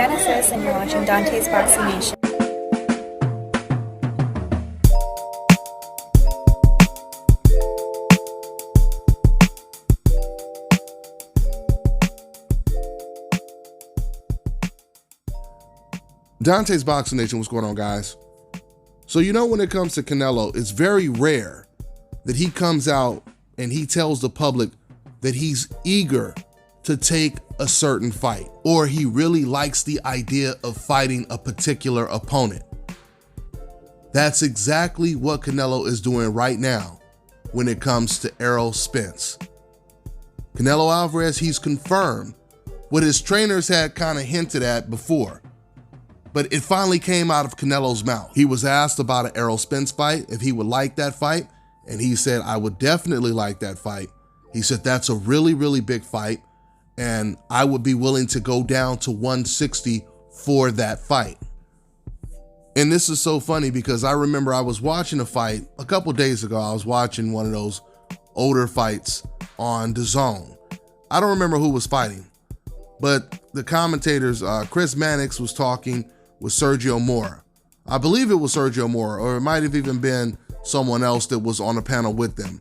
Genesis, and you're watching Dante's Boxing Nation. Dante's Boxing Nation, what's going on, guys? So when it comes to Canelo, it's very rare that he comes out and he tells the public that he's eager to take a certain fight, or he really likes the idea of fighting a particular opponent. That's exactly what Canelo is doing right now when it comes to Errol Spence. Canelo Alvarez, he's confirmed what his trainers had kind of hinted at before, but it finally came out of Canelo's mouth. He was asked about an Errol Spence fight, if he would like that fight, and he said, I would definitely like that fight. He said, that's a really, really big fight, and I would be willing to go down to 160 for that fight. And this is so funny because I remember I was watching a fight a couple days ago. I was watching one of those older fights on DAZN. I don't remember who was fighting, but the commentators, Chris Mannix was talking with Sergio Mora. I believe it was Sergio Mora, or it might have even been someone else that was on the panel with them.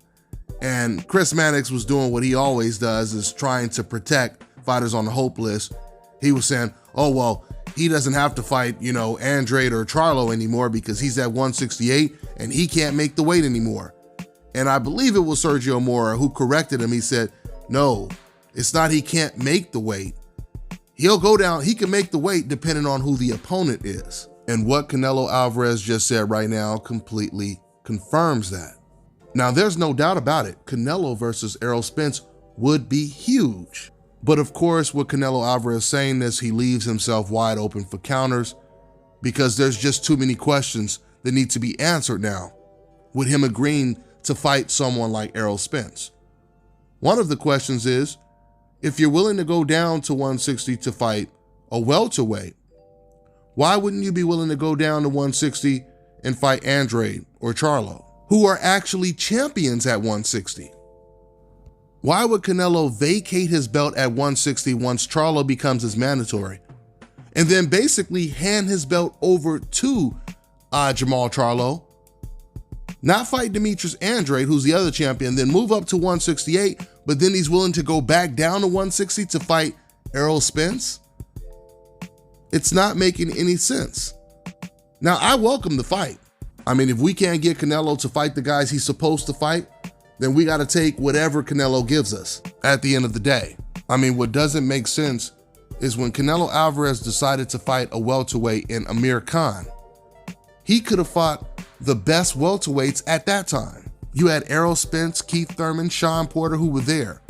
And Chris Mannix was doing what he always does, is trying to protect fighters on the hope list. He was saying, oh, well, he doesn't have to fight, Andrade or Charlo anymore because he's at 168 and he can't make the weight anymore. And I believe it was Sergio Mora who corrected him. He said, no, it's not he can't make the weight. He'll go down, he can make the weight depending on who the opponent is. And what Canelo Alvarez just said right now completely confirms that. Now, there's no doubt about it. Canelo versus Errol Spence would be huge. But of course, with Canelo Alvarez saying this, he leaves himself wide open for counters because there's just too many questions that need to be answered now with him agreeing to fight someone like Errol Spence. One of the questions is, if you're willing to go down to 160 to fight a welterweight, why wouldn't you be willing to go down to 160 and fight Andrade or Charlo, who are actually champions at 160? Why would Canelo vacate his belt at 160 once Charlo becomes his mandatory, and then basically hand his belt over to Jamal Charlo, not fight Demetrius Andrade, who's the other champion, then move up to 168, but then he's willing to go back down to 160 to fight Errol Spence? It's not making any sense. Now, I welcome the fight. I mean, if we can't get Canelo to fight the guys he's supposed to fight, then we got to take whatever Canelo gives us at the end of the day. I mean, what doesn't make sense is when Canelo Alvarez decided to fight a welterweight in Amir Khan, he could have fought the best welterweights at that time. You had Errol Spence, Keith Thurman, Sean Porter, who were there.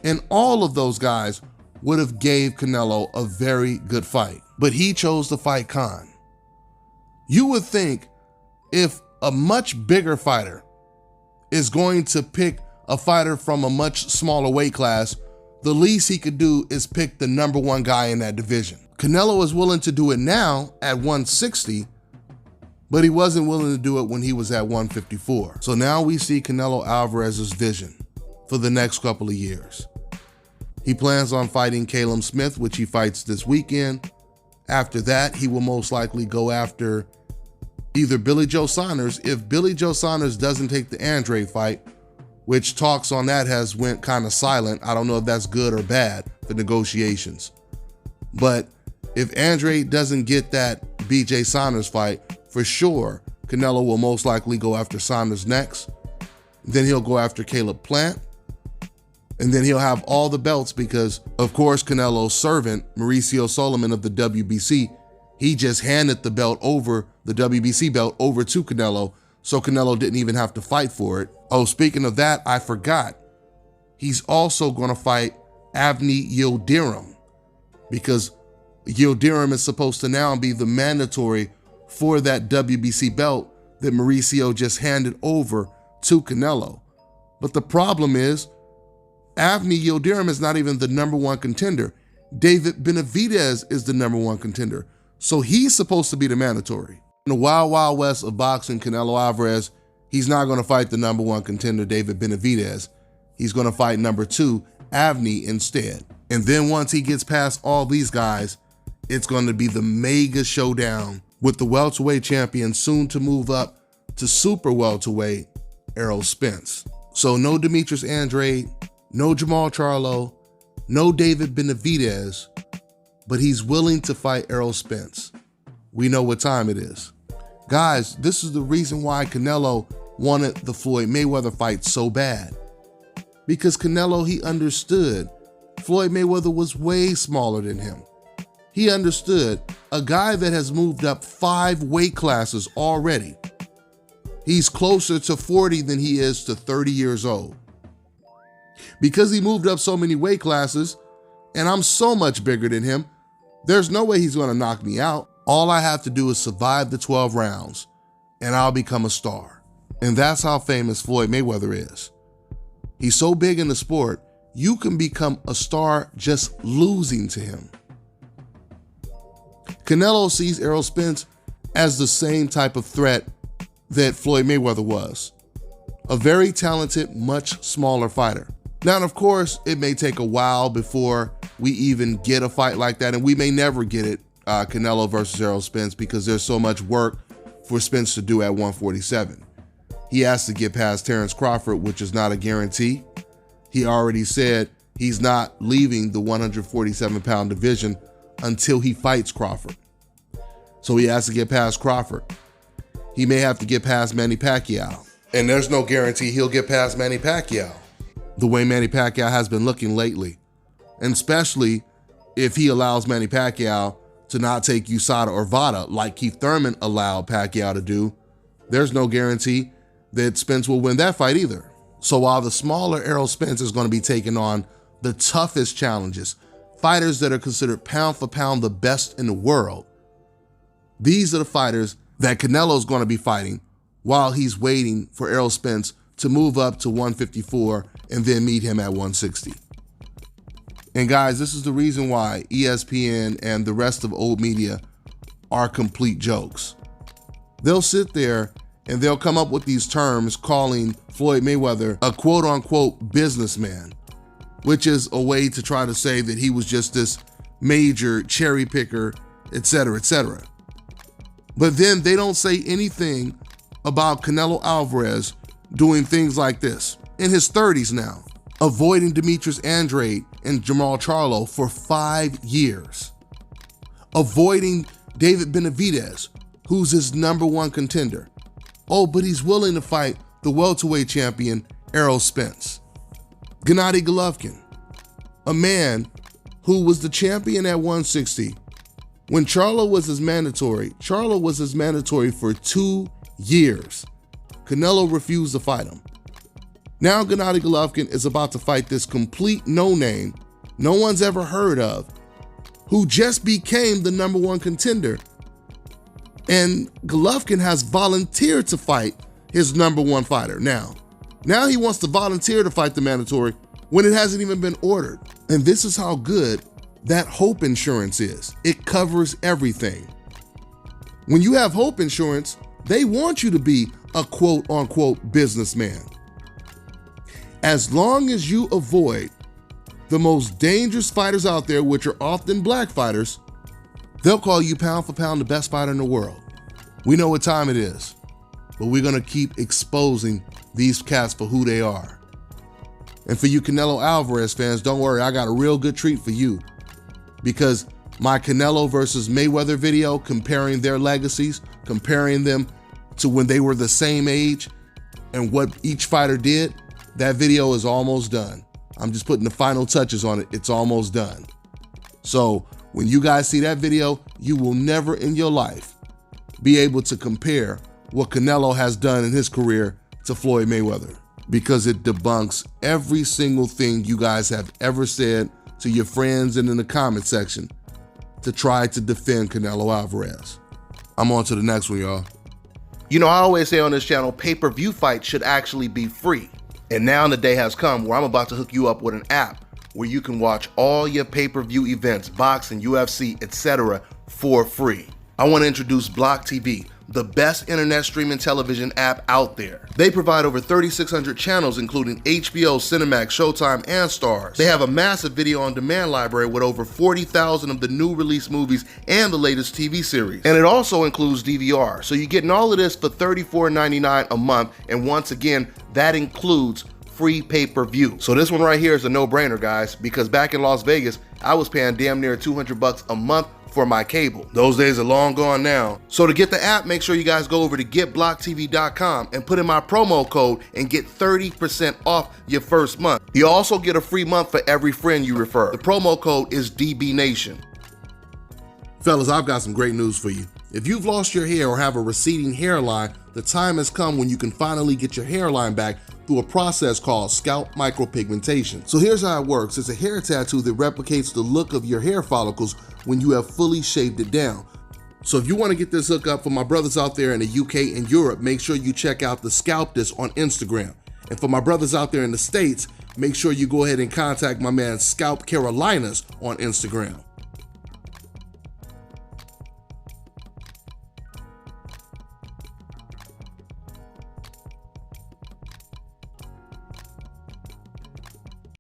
And all of those guys would have gave Canelo a very good fight. But he chose to fight Khan. You would think if a much bigger fighter is going to pick a fighter from a much smaller weight class, the least he could do is pick the number one guy in that division. Canelo is willing to do it now at 160, but he wasn't willing to do it when he was at 154. So now we see Canelo Alvarez's vision for the next couple of years. He plans on fighting Callum Smith, which he fights this weekend. After that, he will most likely go after either Billy Joe Saunders. If Billy Joe Saunders doesn't take the Andrade fight, which talks on that has went kind of silent. I don't know if that's good or bad for negotiations. But if Andrade doesn't get that BJ Saunders fight, for sure, Canelo will most likely go after Saunders next. Then he'll go after Caleb Plant. And then he'll have all the belts because, of course, Canelo's servant, Mauricio Solomon of the WBC, he just handed the belt over, the WBC belt, over to Canelo, so Canelo didn't even have to fight for it. Oh, speaking of that, I forgot. He's also going to fight Avni Yildirim because Yildirim is supposed to now be the mandatory for that WBC belt that Mauricio just handed over to Canelo. But the problem is, Avni Yildirim is not even the number one contender. David Benavidez is the number one contender. So he's supposed to be the mandatory. In the wild, wild west of boxing, Canelo Alvarez, he's not going to fight the number one contender, David Benavidez. He's going to fight number two, Avni, instead. And then once he gets past all these guys, it's going to be the mega showdown with the welterweight champion soon to move up to super welterweight, Errol Spence. So no Demetrius Andrade, no Jamal Charlo, no David Benavidez, but he's willing to fight Errol Spence. We know what time it is. Guys, this is the reason why Canelo wanted the Floyd Mayweather fight so bad. Because Canelo, he understood Floyd Mayweather was way smaller than him. He understood a guy that has moved up 5 weight classes already. He's closer to 40 than he is to 30 years old. Because he moved up so many weight classes, and I'm so much bigger than him, there's no way he's going to knock me out. All I have to do is survive the 12 rounds, and I'll become a star. And that's how famous Floyd Mayweather is. He's so big in the sport, you can become a star just losing to him. Canelo sees Errol Spence as the same type of threat that Floyd Mayweather was. A very talented, much smaller fighter. Now, of course, it may take a while before we even get a fight like that, and we may never get it, Canelo versus Errol Spence, because there's so much work for Spence to do at 147. He has to get past Terrence Crawford, which is not a guarantee. He already said he's not leaving the 147-pound division until he fights Crawford. So he has to get past Crawford. He may have to get past Manny Pacquiao. And there's no guarantee he'll get past Manny Pacquiao, the way Manny Pacquiao has been looking lately. And especially if he allows Manny Pacquiao to not take USADA or VADA like Keith Thurman allowed Pacquiao to do, there's no guarantee that Spence will win that fight either. So while the smaller Errol Spence is going to be taking on the toughest challenges, fighters that are considered pound for pound the best in the world, these are the fighters that Canelo's going to be fighting while he's waiting for Errol Spence to move up to 154 and then meet him at 160. And guys, this is the reason why ESPN and the rest of old media are complete jokes. They'll sit there and they'll come up with these terms calling Floyd Mayweather a quote-unquote businessman, which is a way to try to say that he was just this major cherry picker, etc., etc. But then they don't say anything about Canelo Alvarez doing things like this, in his 30s now, avoiding Demetrius Andrade and Jamal Charlo for 5 years, avoiding David Benavidez, who's his #1 contender. Oh, but he's willing to fight the welterweight champion, Errol Spence. Gennady Golovkin, a man who was the champion at 160. When Charlo was his mandatory for 2 years. Canelo refused to fight him. Now Gennady Golovkin is about to fight this complete no-name, no one's ever heard of, who just became the #1 contender. And Golovkin has volunteered to fight his #1 fighter. Now he wants to volunteer to fight the mandatory when it hasn't even been ordered. And this is how good that hope insurance is. It covers everything. When you have hope insurance, they want you to be a quote-unquote businessman. As long as you avoid the most dangerous fighters out there, which are often black fighters, they'll call you pound for pound the best fighter in the world. We know what time it is, but we're gonna keep exposing these cats for who they are. And for you Canelo Alvarez fans, don't worry, I got a real good treat for you, because my Canelo versus Mayweather video comparing their legacies, comparing them to when they were the same age and what each fighter did, that video is almost done. I'm just putting the final touches on it. It's almost done. So when you guys see that video, you will never in your life be able to compare what Canelo has done in his career to Floyd Mayweather, because it debunks every single thing you guys have ever said to your friends and in the comment section to try to defend Canelo Alvarez. I'm on to the next one, y'all. You know, I always say on this channel, pay-per-view fights should actually be free. And now the day has come where I'm about to hook you up with an app where you can watch all your pay-per-view events, boxing, UFC, etc. for free. I want to introduce Block TV. the best internet streaming television app out there. They provide over 3,600 channels including HBO, Cinemax, Showtime, and Starz. They have a massive video on demand library with over 40,000 of the new release movies and the latest TV series. And it also includes DVR, so you're getting all of this for $34.99 a month, and once again, that includes free pay-per-view. So this one right here is a no-brainer, guys, because back in Las Vegas, I was paying damn near $200 a month for my cable. Those days are long gone now. So to get the app, make sure you guys go over to getblocktv.com and put in my promo code and get 30% off your first month. You also get a free month for every friend you refer. The promo code is DBNation. Fellas, I've got some great news for you. If you've lost your hair or have a receding hairline, the time has come when you can finally get your hairline back through a process called scalp micropigmentation. So here's how it works. It's a hair tattoo that replicates the look of your hair follicles when you have fully shaved it down. So if you want to get this hookup for my brothers out there in the UK and Europe, make sure you check out the Scalp This on Instagram. And for my brothers out there in the States, make sure you go ahead and contact my man Scalp Carolinas on Instagram.